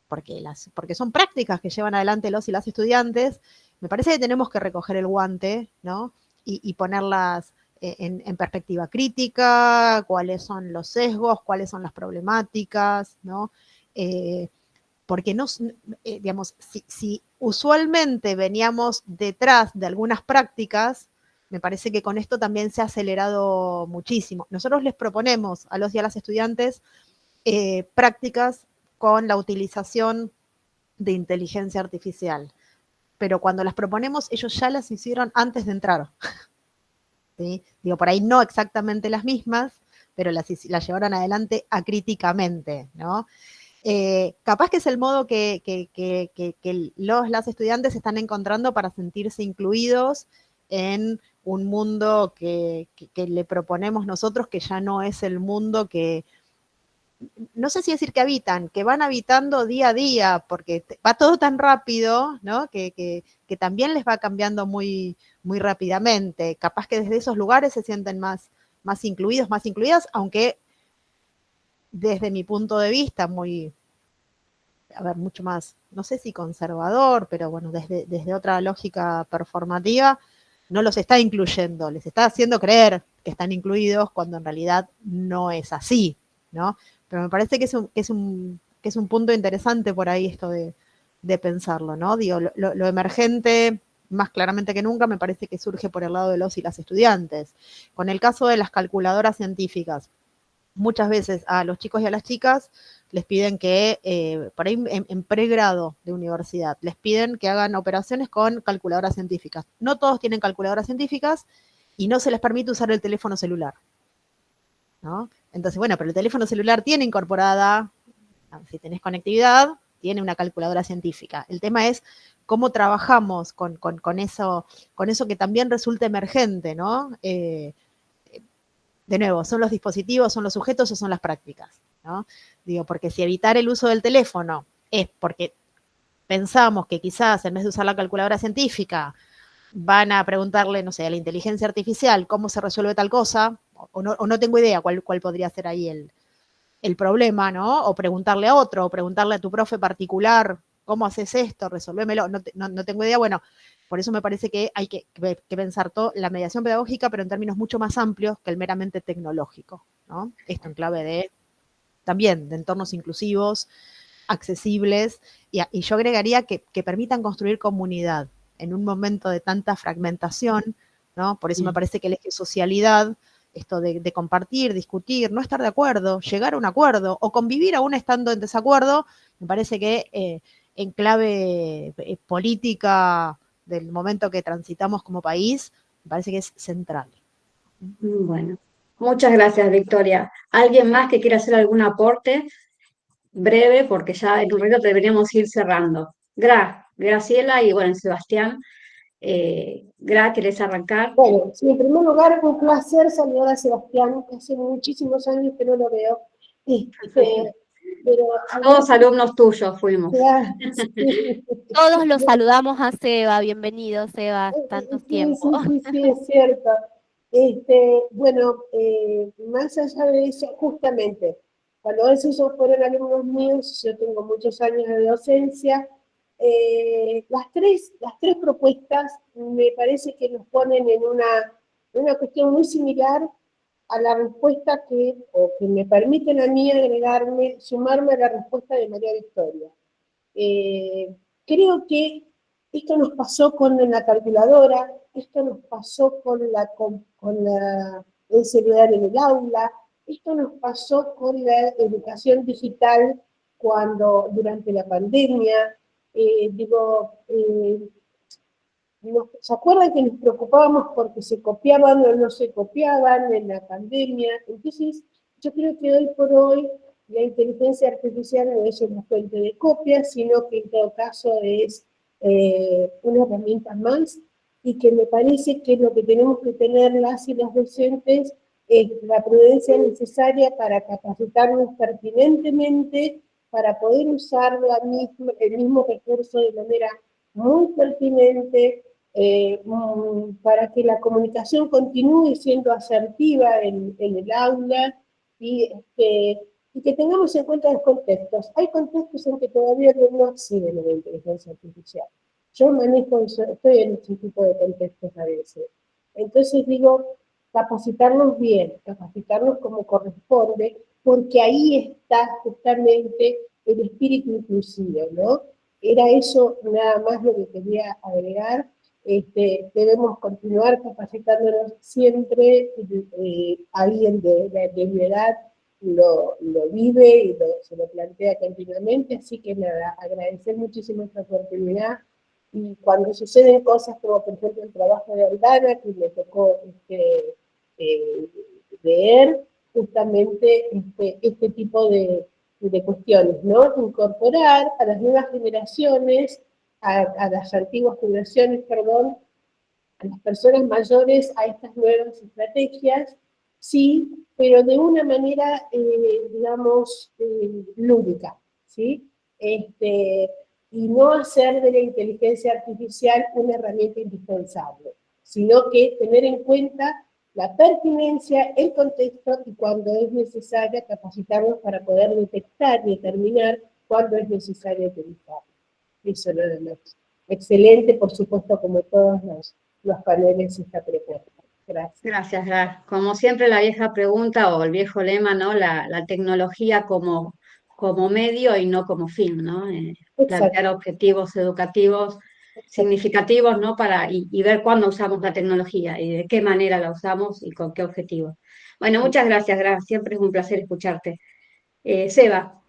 porque son prácticas que llevan adelante los y las estudiantes, me parece que tenemos que recoger el guante, ¿no? Y ponerlas en perspectiva crítica, cuáles son los sesgos, cuáles son las problemáticas, ¿no? Porque digamos, si usualmente veníamos detrás de algunas prácticas, me parece que con esto también se ha acelerado muchísimo. Nosotros les proponemos a los y a las estudiantes prácticas con la utilización de inteligencia artificial, pero cuando las proponemos, ellos ya las hicieron antes de entrar. ¿Sí? Digo, por ahí no exactamente las mismas, pero las llevaron adelante acríticamente, ¿no? Capaz que es el modo que las estudiantes están encontrando para sentirse incluidos en un mundo que le proponemos nosotros, que ya no es el mundo que, no sé si decir que habitan, que van habitando día a día, porque va todo tan rápido, ¿no? Que también les va cambiando muy, muy rápidamente. Capaz que desde esos lugares se sienten más incluidos, más incluidas, aunque desde mi punto de vista mucho más, no sé si conservador, pero bueno, desde otra lógica performativa, no los está incluyendo, les está haciendo creer que están incluidos cuando en realidad no es así, ¿no? Pero me parece que es un punto interesante por ahí esto de pensarlo, ¿no? Digo, lo emergente, más claramente que nunca, me parece que surge por el lado de los y las estudiantes. Con el caso de las calculadoras científicas, muchas veces a los chicos y a las chicas les piden que, por ahí en pregrado de universidad, les piden que hagan operaciones con calculadoras científicas. No todos tienen calculadoras científicas y no se les permite usar el teléfono celular, ¿no? Entonces, bueno, pero el teléfono celular tiene incorporada, si tenés conectividad, tiene una calculadora científica. El tema es cómo trabajamos con eso que también resulta emergente, ¿no? De nuevo, ¿son los dispositivos, son los sujetos o son las prácticas? ¿No? Digo, porque si evitar el uso del teléfono es porque pensamos que quizás en vez de usar la calculadora científica van a preguntarle, no sé, a la inteligencia artificial cómo se resuelve tal cosa, o no tengo idea cuál podría ser ahí el problema, ¿no? O preguntarle a otro, o preguntarle a tu profe particular, ¿cómo haces esto? Resolvémelo, no tengo idea. Bueno, por eso me parece que hay que pensar la mediación pedagógica, pero en términos mucho más amplios que el meramente tecnológico, ¿no? Esto en clave también de entornos inclusivos, accesibles, y yo agregaría que permitan construir comunidad en un momento de tanta fragmentación, ¿no? Por eso me parece que el eje socialidad, esto de compartir, discutir, no estar de acuerdo, llegar a un acuerdo, o convivir aún estando en desacuerdo, me parece que en clave política del momento que transitamos como país, me parece que es central. Bueno, muchas gracias, Victoria. ¿Alguien más que quiera hacer algún aporte? Breve, porque ya en un rato deberíamos ir cerrando. Graciela y bueno, Sebastián. ¿Querés arrancar? Bueno, sí, en primer lugar, un placer saludar a Sebastián, que hace muchísimos años que no lo veo. Pero todos alumnos tuyos fuimos. Claro, sí. Todos los saludamos a Seba, bienvenido Seba, tanto tiempo. Sí, es cierto. Bueno, más allá de eso, justamente, cuando esos fueron alumnos míos, yo tengo muchos años de docencia, las tres propuestas me parece que nos ponen en una cuestión muy similar a la respuesta que me permiten a mí sumarme a la respuesta de María Victoria. Creo que esto nos pasó con la calculadora, esto nos pasó con el celular en el aula, esto nos pasó con la educación digital durante la pandemia. ¿Se acuerdan que nos preocupábamos porque se copiaban o no se copiaban en la pandemia? Entonces, yo creo que hoy por hoy la inteligencia artificial no es una fuente de copias, sino que en todo caso es una herramienta más, y que me parece que lo que tenemos que tener las y los docentes es la prudencia necesaria para capacitarnos pertinentemente, para poder usar el mismo recurso de manera muy pertinente, para que la comunicación continúe siendo asertiva en el aula, y que tengamos en cuenta los contextos. Hay contextos en que todavía no acceden a la inteligencia artificial. Yo estoy en este tipo de contextos a veces. Entonces digo, capacitarnos bien, capacitarnos como corresponde, porque ahí está justamente el espíritu inclusivo, ¿no? Era eso nada más lo que quería agregar. Debemos continuar capacitándonos siempre. Alguien de mi edad lo vive y se lo plantea continuamente, así que nada, agradecer muchísimo esta oportunidad. Y cuando suceden cosas como por ejemplo el trabajo de Aldana, que me tocó leer justamente este tipo de cuestiones, ¿no? Incorporar a las nuevas generaciones, a las antiguas generaciones, perdón, a las personas mayores a estas nuevas estrategias, sí, pero de una manera, digamos, lúdica, ¿sí? Y no hacer de la inteligencia artificial una herramienta indispensable, sino que tener en cuenta la pertinencia, el contexto y cuando es necesaria capacitarnos para poder detectar y determinar cuándo es necesario utilizarlo. Eso no es lo excelente, por supuesto, como todos los paneles está propuesto. Gracias. Gracias, Gar. Como siempre, la vieja pregunta o el viejo lema, ¿no? La tecnología como medio y no como fin, ¿no? Plantear objetivos educativos significativos, ¿no? Y ver cuándo usamos la tecnología y de qué manera la usamos y con qué objetivo. Bueno, muchas gracias, Gar. Siempre es un placer escucharte. Seba.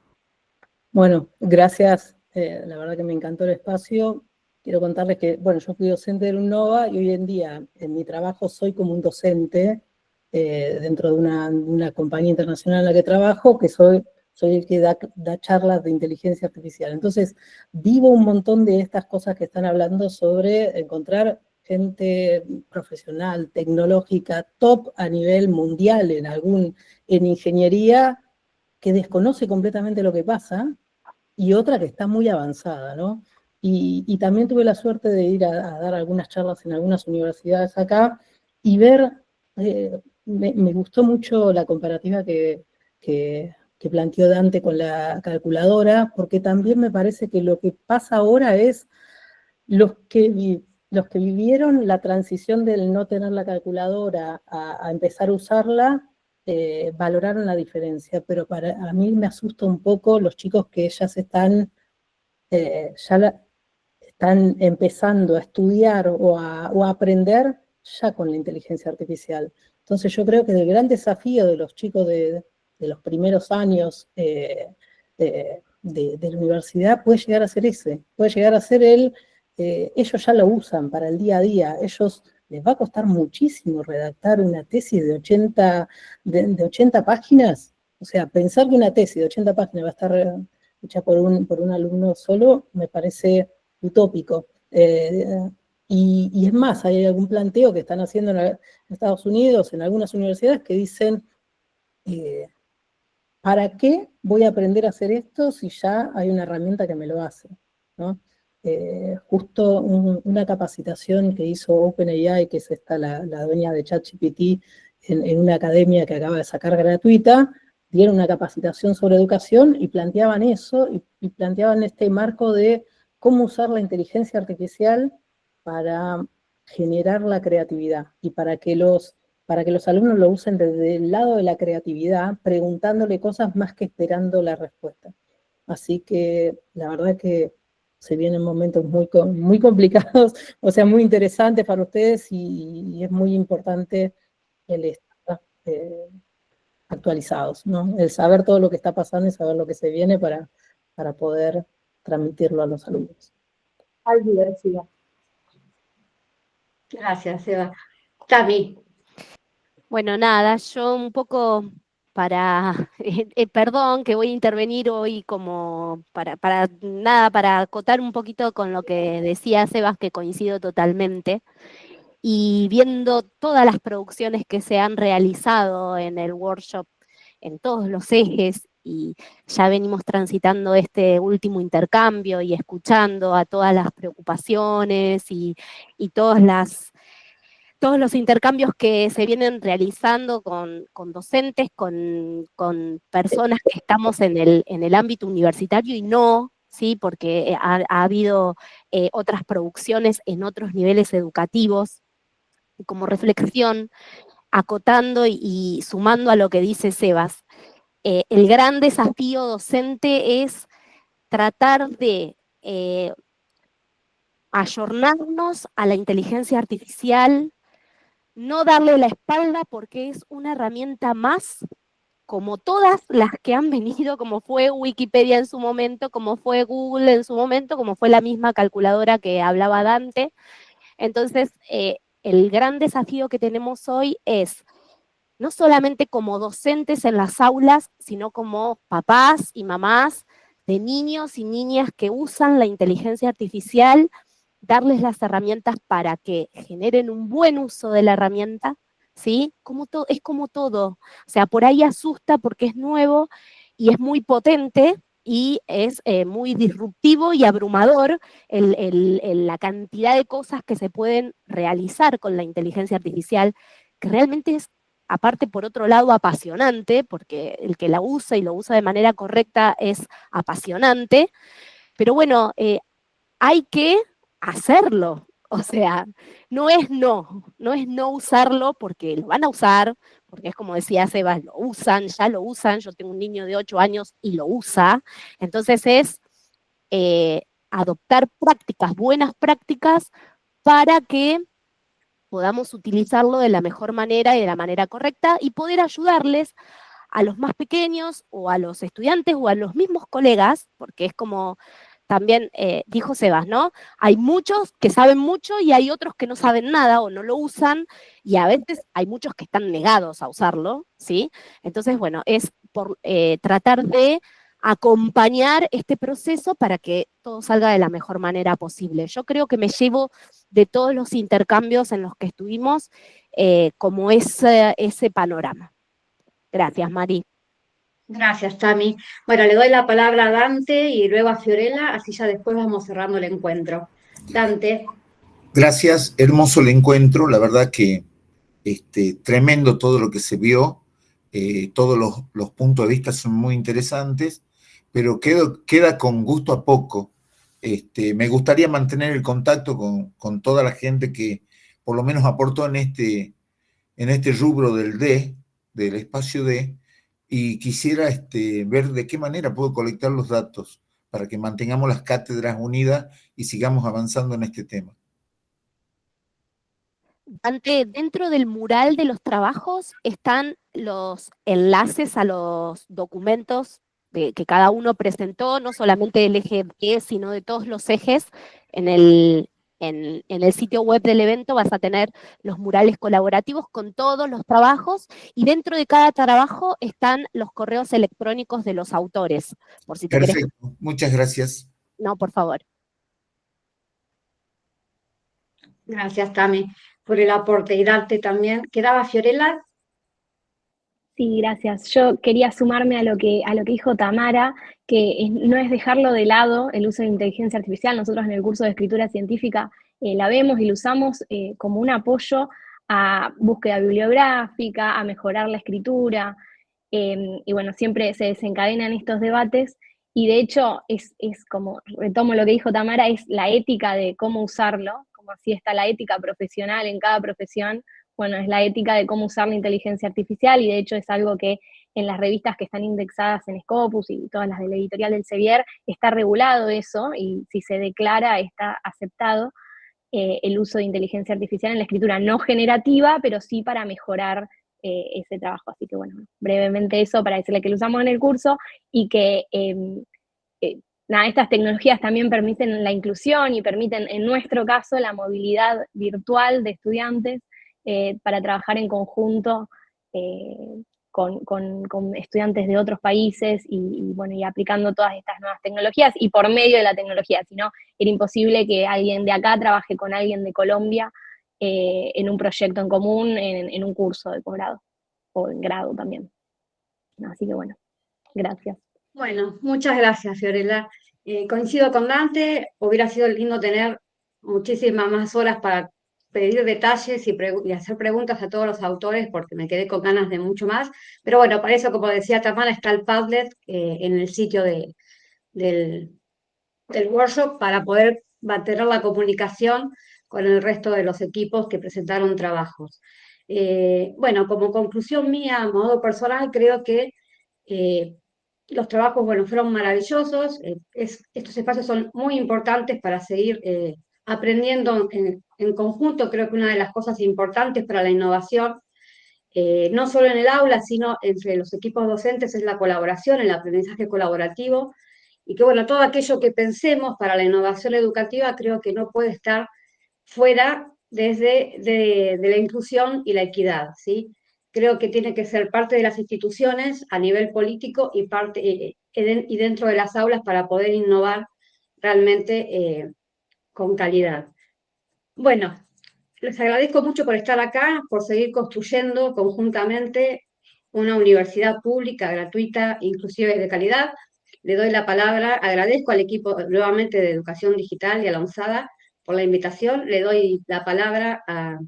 Bueno, gracias. La verdad que me encantó el espacio. Quiero contarles que, bueno, yo fui docente de UNOVA y hoy en día en mi trabajo soy como un docente dentro de una compañía internacional en la que trabajo, que soy el que da charlas de inteligencia artificial. Entonces, vivo un montón de estas cosas que están hablando sobre encontrar gente profesional, tecnológica, top a nivel mundial en ingeniería, que desconoce completamente lo que pasa, y otra que está muy avanzada, ¿no? Y también tuve la suerte de ir a dar algunas charlas en algunas universidades acá, y ver, me gustó mucho la comparativa que planteó Dante con la calculadora, porque también me parece que lo que pasa ahora es los que vivieron la transición del no tener la calculadora a empezar a usarla, valoraron la diferencia, pero a mí me asusta un poco los chicos que ya están empezando a estudiar o a aprender ya con la inteligencia artificial. Entonces yo creo que el gran desafío de los chicos de los primeros años de la universidad puede llegar a ser ese, puede llegar a ser ellos ya lo usan para el día a día, les va a costar muchísimo redactar una tesis de 80 páginas, o sea, pensar que una tesis de 80 páginas va a estar hecha por un alumno solo, me parece utópico. Y es más, hay algún planteo que están haciendo en Estados Unidos, en algunas universidades, que dicen, ¿para qué voy a aprender a hacer esto si ya hay una herramienta que me lo hace? ¿No? Justo una capacitación que hizo OpenAI, que es la dueña de ChatGPT, en una academia que acaba de sacar gratuita, dieron una capacitación sobre educación y planteaban eso, y planteaban este marco de cómo usar la inteligencia artificial para generar la creatividad, y para que los alumnos lo usen desde el lado de la creatividad, preguntándole cosas más que esperando la respuesta. Así que la verdad que se vienen momentos muy complicados, o sea, muy interesantes para ustedes, y es muy importante el estar actualizados, ¿no? El saber todo lo que está pasando y saber lo que se viene para poder transmitirlo a los alumnos. Hay diversidad. Gracias, Eva. Tami. Bueno, nada, yo un poco perdón que voy a intervenir hoy como para acotar un poquito con lo que decía Sebas, que coincido totalmente, y viendo todas las producciones que se han realizado en el workshop, en todos los ejes, y ya venimos transitando este último intercambio y escuchando a todas las preocupaciones y todos los intercambios que se vienen realizando con docentes, con personas que estamos en el ámbito universitario y no, ¿sí? Porque ha habido otras producciones en otros niveles educativos, como reflexión, acotando y sumando a lo que dice Sebas. El gran desafío docente es tratar de ayornarnos a la inteligencia artificial, no darle la espalda porque es una herramienta más, como todas las que han venido, como fue Wikipedia en su momento, como fue Google en su momento, como fue la misma calculadora que hablaba Dante. Entonces, el gran desafío que tenemos hoy es, no solamente como docentes en las aulas, sino como papás y mamás de niños y niñas que usan la inteligencia artificial, darles las herramientas para que generen un buen uso de la herramienta, ¿sí? Es como todo, o sea, por ahí asusta porque es nuevo y es muy potente y es muy disruptivo y abrumador la cantidad de cosas que se pueden realizar con la inteligencia artificial, que realmente es, aparte por otro lado, apasionante, porque el que la usa y lo usa de manera correcta es apasionante, pero bueno, hay que hacerlo. O sea, no es no usarlo porque lo van a usar, porque es como decía Sebas, ya lo usan, yo tengo un niño de 8 años y lo usa, entonces es adoptar prácticas, buenas prácticas, para que podamos utilizarlo de la mejor manera y de la manera correcta y poder ayudarles a los más pequeños o a los estudiantes o a los mismos colegas, porque es como también dijo Sebas, ¿no? Hay muchos que saben mucho y hay otros que no saben nada o no lo usan, y a veces hay muchos que están negados a usarlo, ¿sí? Entonces, bueno, es por tratar de acompañar este proceso para que todo salga de la mejor manera posible. Yo creo que me llevo de todos los intercambios en los que estuvimos como ese panorama. Gracias, Mari. Gracias, Tami. Bueno, le doy la palabra a Dante y luego a Fiorella, así ya después vamos cerrando el encuentro. Dante. Gracias, hermoso el encuentro, la verdad que tremendo todo lo que se vio, todos los puntos de vista son muy interesantes, pero queda con gusto a poco. Me gustaría mantener el contacto con toda la gente que por lo menos aportó en este rubro del espacio D, y quisiera ver de qué manera puedo colectar los datos para que mantengamos las cátedras unidas y sigamos avanzando en este tema. Dante, dentro del mural de los trabajos están los enlaces a los documentos que cada uno presentó, no solamente del eje B, sino de todos los ejes. En el sitio web del evento vas a tener los murales colaborativos con todos los trabajos, y dentro de cada trabajo están los correos electrónicos de los autores. Por si te Perfecto, querés... muchas gracias. No, por favor. Gracias, Tami, por el aporte. Y Dante también. ¿Quedaba Fiorella? Sí, gracias. Yo quería sumarme a lo que dijo Tamara, que no es dejarlo de lado el uso de inteligencia artificial. Nosotros en el curso de escritura científica la vemos y lo usamos como un apoyo a búsqueda bibliográfica, a mejorar la escritura, y bueno, siempre se desencadenan estos debates, y de hecho es como, retomo lo que dijo Tamara, es la ética de cómo usarlo, como así está la ética profesional en cada profesión. Bueno, es la ética de cómo usar la inteligencia artificial, y de hecho es algo que en las revistas que están indexadas en Scopus y todas las de la editorial del Sevier está regulado eso, y si se declara está aceptado el uso de inteligencia artificial en la escritura no generativa, pero sí para mejorar ese trabajo. Así que bueno, brevemente eso para decirle que lo usamos en el curso, y que nada, estas tecnologías también permiten la inclusión y permiten, en nuestro caso, la movilidad virtual de estudiantes para trabajar en conjunto con estudiantes de otros países y bueno, y aplicando todas estas nuevas tecnologías, y por medio de la tecnología, si no, era imposible que alguien de acá trabaje con alguien de Colombia en un proyecto en común, en un curso de posgrado, o en grado también. Así que bueno, gracias. Bueno, muchas gracias, Fiorella. Coincido con Dante, hubiera sido lindo tener muchísimas más horas para pedir detalles y hacer preguntas a todos los autores, porque me quedé con ganas de mucho más. Pero bueno, para eso, como decía Tamara, está el Padlet en el sitio del workshop, para poder mantener la comunicación con el resto de los equipos que presentaron trabajos. Bueno, como conclusión mía, a modo personal, creo que los trabajos, bueno, fueron maravillosos. Estos espacios son muy importantes para seguir aprendiendo en conjunto. Creo que una de las cosas importantes para la innovación, no solo en el aula, sino entre los equipos docentes, es la colaboración, el aprendizaje colaborativo. Y que, bueno, todo aquello que pensemos para la innovación educativa creo que no puede estar fuera de la inclusión y la equidad, ¿sí? Creo que tiene que ser parte de las instituciones a nivel político y dentro de las aulas, para poder innovar realmente con calidad. Bueno, les agradezco mucho por estar acá, por seguir construyendo conjuntamente una universidad pública, gratuita, inclusiva y de calidad. Le doy la palabra, agradezco al equipo nuevamente de Educación Digital y a la UNSADA por la invitación. Le doy la palabra a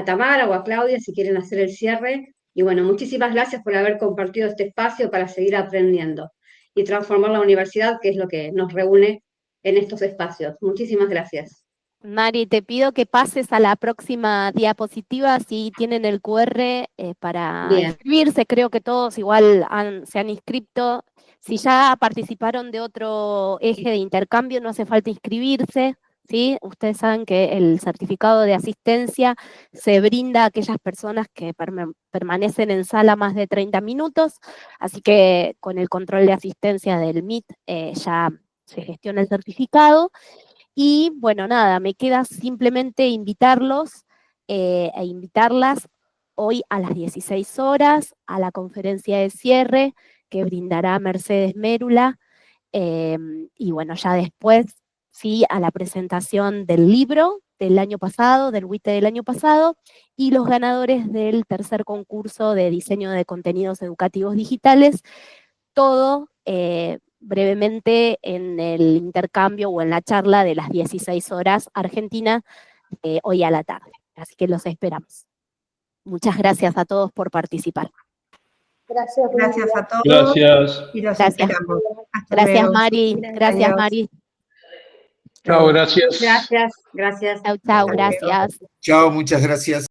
Tamara o a Claudia si quieren hacer el cierre. Y bueno, muchísimas gracias por haber compartido este espacio para seguir aprendiendo y transformar la universidad, que es lo que nos reúne en estos espacios. Muchísimas gracias. Mari, te pido que pases a la próxima diapositiva si tienen el QR para inscribirse. Creo que todos igual se han inscrito. Si ya participaron de otro eje de intercambio, no hace falta inscribirse, ¿sí? Ustedes saben que el certificado de asistencia se brinda a aquellas personas que permanecen en sala más de 30 minutos, así que con el control de asistencia del MIT ya se gestiona el certificado. Y bueno, nada, me queda simplemente invitarlos e invitarlas hoy a las 16 horas a la conferencia de cierre que brindará Mercedes Mérula, y bueno, ya después, sí, a la presentación del libro del año pasado, del WITE del año pasado, y los ganadores del tercer concurso de diseño de contenidos educativos digitales, todo brevemente en el intercambio o en la charla de las 16 horas Argentina, hoy a la tarde. Así que los esperamos. Muchas gracias a todos por participar. Gracias. Gracias a todos. Gracias. Y los Gracias. esperamos. Hasta Gracias, luego. Mari. Gracias, Adiós. Mari. Chao, gracias. Gracias, gracias. Chau, chau, gracias. Chao, muchas gracias.